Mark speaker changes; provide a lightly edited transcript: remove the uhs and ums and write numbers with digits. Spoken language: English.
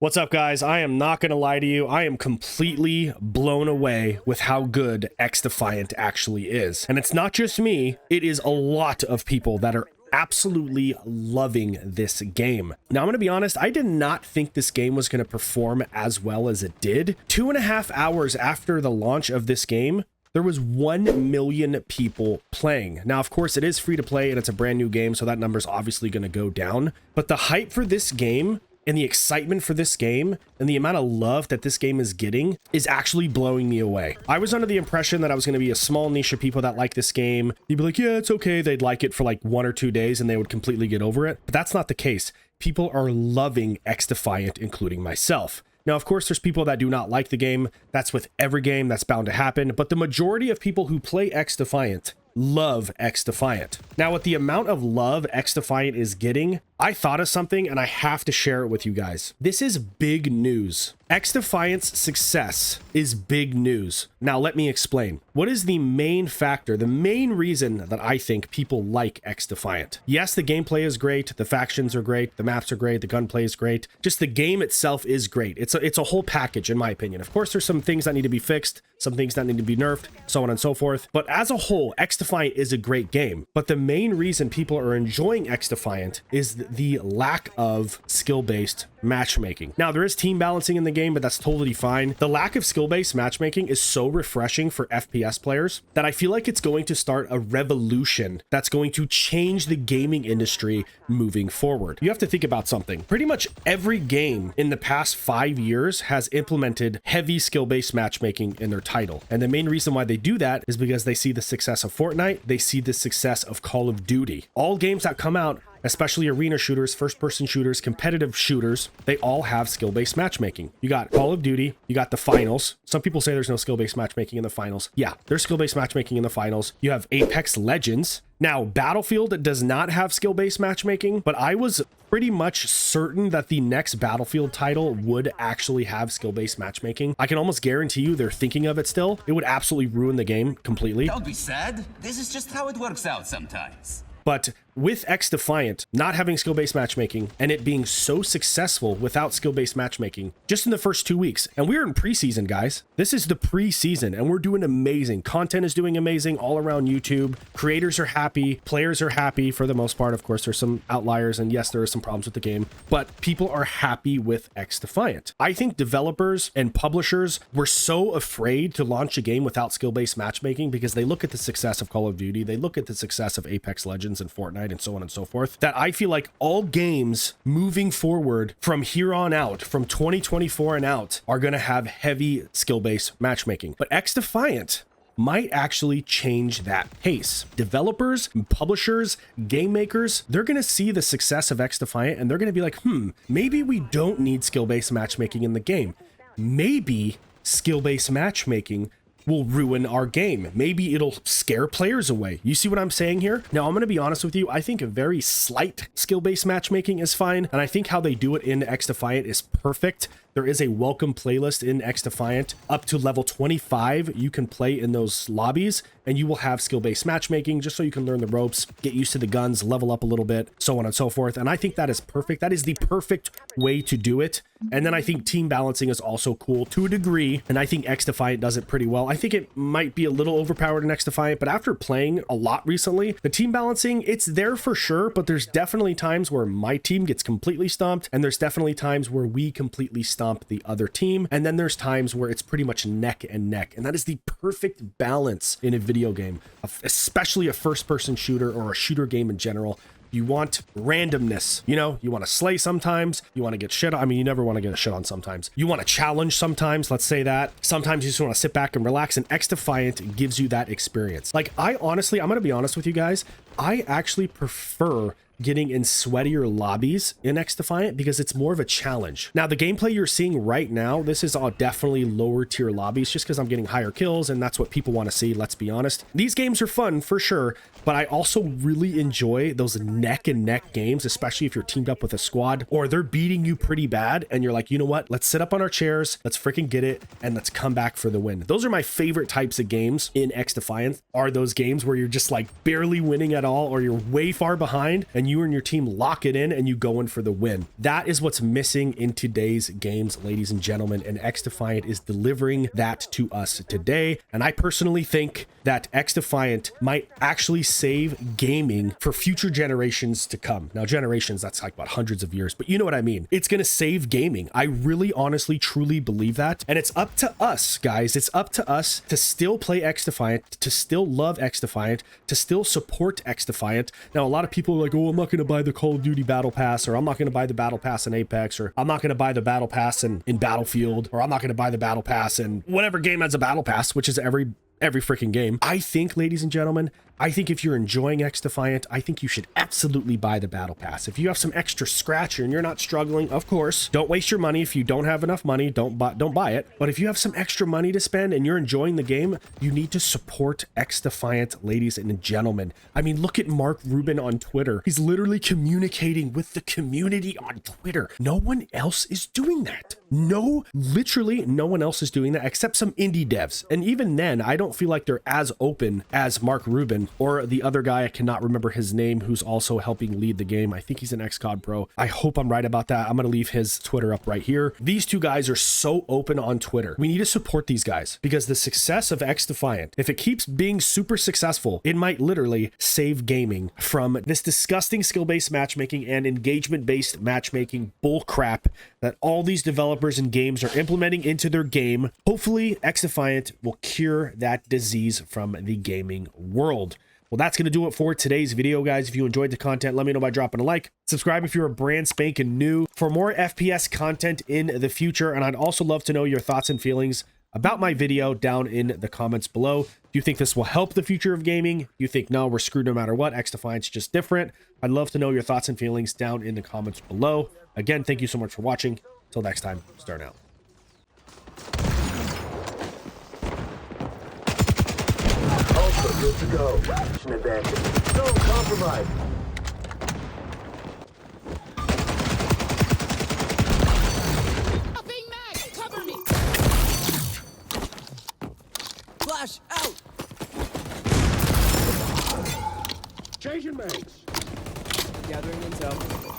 Speaker 1: What's up, guys? I am not going to lie to you. I am completely blown away with how good XDefiant actually is. And it's not just me. It is a lot of people that are absolutely loving this game. Now, I'm going to be honest. I did not think this game was going to perform as well as it did. 2.5 hours after the launch of this game, there was 1 million people playing. Now, of course, it is free to play and it's a brand new game, so that number's obviously going to go down. But the hype for this game and the excitement for this game and the amount of love that this game is getting is actually blowing me away. I was under the impression that I was going to be a small niche of people that like this game. You'd be like, yeah, it's okay. They'd like it for like 1 or 2 days and they would completely get over it. But that's not the case. People are loving XDefiant, including myself. Now, of course, there's people that do not like the game. That's with every game. That's bound to happen. But the majority of people who play XDefiant love XDefiant. Now, with the amount of love XDefiant is getting, I thought of something and I have to share it with you guys. This is big news. XDefiant's success is big news. Now, let me explain. What is the main factor, the main reason that I think people like XDefiant? Yes, the gameplay is great. The factions are great. The maps are great. The gunplay is great. Just the game itself is great. It's a whole package, in my opinion. Of course, there's some things that need to be fixed, some things that need to be nerfed, so on and so forth. But as a whole, XDefiant is a great game. But the main reason people are enjoying XDefiant is the lack of skill-based matchmaking. Now, there is team balancing in the game, but that's totally fine. The lack of skill-based matchmaking is so refreshing for FPS players that I feel like it's going to start a revolution that's going to change the gaming industry moving forward. You have to think about something. Pretty much every game in the past 5 years has implemented heavy skill-based matchmaking in their title. And the main reason why they do that is because they see the success of Fortnite, they see the success of Call of Duty. All games that come out, especially arena shooters, first-person shooters, competitive shooters, they all have skill-based matchmaking. You got Call of Duty, you got the finals. Some people say there's no skill-based matchmaking in the finals. Yeah, there's skill-based matchmaking in the finals. You have Apex Legends. Now, Battlefield does not have skill-based matchmaking, but I was pretty much certain that the next Battlefield title would actually have skill-based matchmaking. I can almost guarantee you they're thinking of it still. It would absolutely ruin the game completely.
Speaker 2: Don't be sad. This is just how it works out sometimes.
Speaker 1: But with XDefiant not having skill-based matchmaking and it being so successful without skill-based matchmaking just in the first 2 weeks, and we're in preseason, guys. This is the preseason and we're doing amazing. Content is doing amazing all around YouTube. Creators are happy. Players are happy for the most part. Of course, there's some outliers and yes, there are some problems with the game, but people are happy with XDefiant. I think developers and publishers were so afraid to launch a game without skill-based matchmaking because they look at the success of Call of Duty, they look at the success of Apex Legends and Fortnite and so on and so forth, that I feel like all games moving forward from here on out, from 2024 and out, are going to have heavy skill-based matchmaking. But XDefiant might actually change that pace. Developers, publishers, game makers, they're going to see the success of XDefiant and they're going to be like, maybe we don't need skill-based matchmaking in the game. Maybe skill-based matchmaking will ruin our game. Maybe it'll scare players away. You see what I'm saying here? Now, I'm going to be honest with you. I think a very slight skill-based matchmaking is fine. And I think how they do it in XDefiant is perfect. There is a welcome playlist in XDefiant. Up to level 25, you can play in those lobbies and you will have skill-based matchmaking just so you can learn the ropes, get used to the guns, level up a little bit, so on and so forth. And I think that is perfect. That is the perfect way to do it. And then I think team balancing is also cool to a degree. And I think XDefiant does it pretty well. I think it might be a little overpowered in XDefiant, but after playing a lot recently, the team balancing, it's there for sure, but there's definitely times where my team gets completely stomped, and there's definitely times where we completely stomp the other team, and then there's times where it's pretty much neck and neck, and that is the perfect balance in a video game, especially a first-person shooter or a shooter game in general. You want randomness, you know, you want to slay sometimes, you want to get shit on. I mean, you never want to get a shit on sometimes. You want to challenge sometimes, let's say that. Sometimes you just want to sit back and relax, and XDefiant gives you that experience. Like, I'm going to be honest with you guys, I actually prefer getting in sweatier lobbies in XDefiant because it's more of a challenge. Now, the gameplay you're seeing right now, this is all definitely lower tier lobbies just because I'm getting higher kills and that's what people want to see, let's be honest. These games are fun for sure, but I also really enjoy those neck and neck games, especially if you're teamed up with a squad or they're beating you pretty bad and you're like, you know what, let's sit up on our chairs, let's freaking get it, and let's come back for the win. Those are my favorite types of games in XDefiant, are those games where you're just like barely winning at all or you're way far behind and and you and your team lock it in and you go in for the win. That is what's missing in today's games, ladies and gentlemen, and XDefiant is delivering that to us today. And I personally think that XDefiant might actually save gaming for future generations to come. Now, generations, that's like about hundreds of years, but you know what I mean. It's going to save gaming. I really, honestly, truly believe that. And it's up to us, guys. It's up to us to still play XDefiant, to still love XDefiant, to still support XDefiant. Now, a lot of people are like, oh, I'm not going to buy the Call of Duty Battle Pass, or I'm not going to buy the Battle Pass in Apex, or I'm not going to buy the Battle Pass in Battlefield, or I'm not going to buy the Battle Pass in whatever game has a Battle Pass, which is every freaking game. I think, ladies and gentlemen, I think if you're enjoying XDefiant, I think you should absolutely buy the Battle Pass. If you have some extra scratch and you're not struggling, of course, don't waste your money. If you don't have enough money, don't buy it. But if you have some extra money to spend and you're enjoying the game, you need to support XDefiant, ladies and gentlemen. I mean, look at Mark Rubin on Twitter. He's literally communicating with the community on Twitter. No one else is doing that. No, literally no one else is doing that except some indie devs. And even then, I don't feel like they're as open as Mark Rubin or the other guy, I cannot remember his name, who's also helping lead the game. I think he's an XCOD pro. I hope I'm right about that. I'm going to leave his Twitter up right here. These two guys are so open on Twitter. We need to support these guys because the success of XDefiant, if it keeps being super successful, it might literally save gaming from this disgusting skill-based matchmaking and engagement-based matchmaking bullcrap that all these developers and games are implementing into their game. Hopefully, XDefiant will cure that disease from the gaming world. Well, that's going to do it for today's video, guys. If you enjoyed the content, let me know by dropping a like. Subscribe if you're a brand spanking new for more FPS content in the future. And I'd also love to know your thoughts and feelings about my video down in the comments below. Do you think this will help the future of gaming? Do you think, no, we're screwed no matter what? XDefiant's just different. I'd love to know your thoughts and feelings down in the comments below. Again, thank you so much for watching. Till next time, start out.
Speaker 3: Good to go. Action advantage. No compromise.
Speaker 4: Nothing, Mac! Cover me! Flash out!
Speaker 3: Changing mates.
Speaker 4: Gathering intel.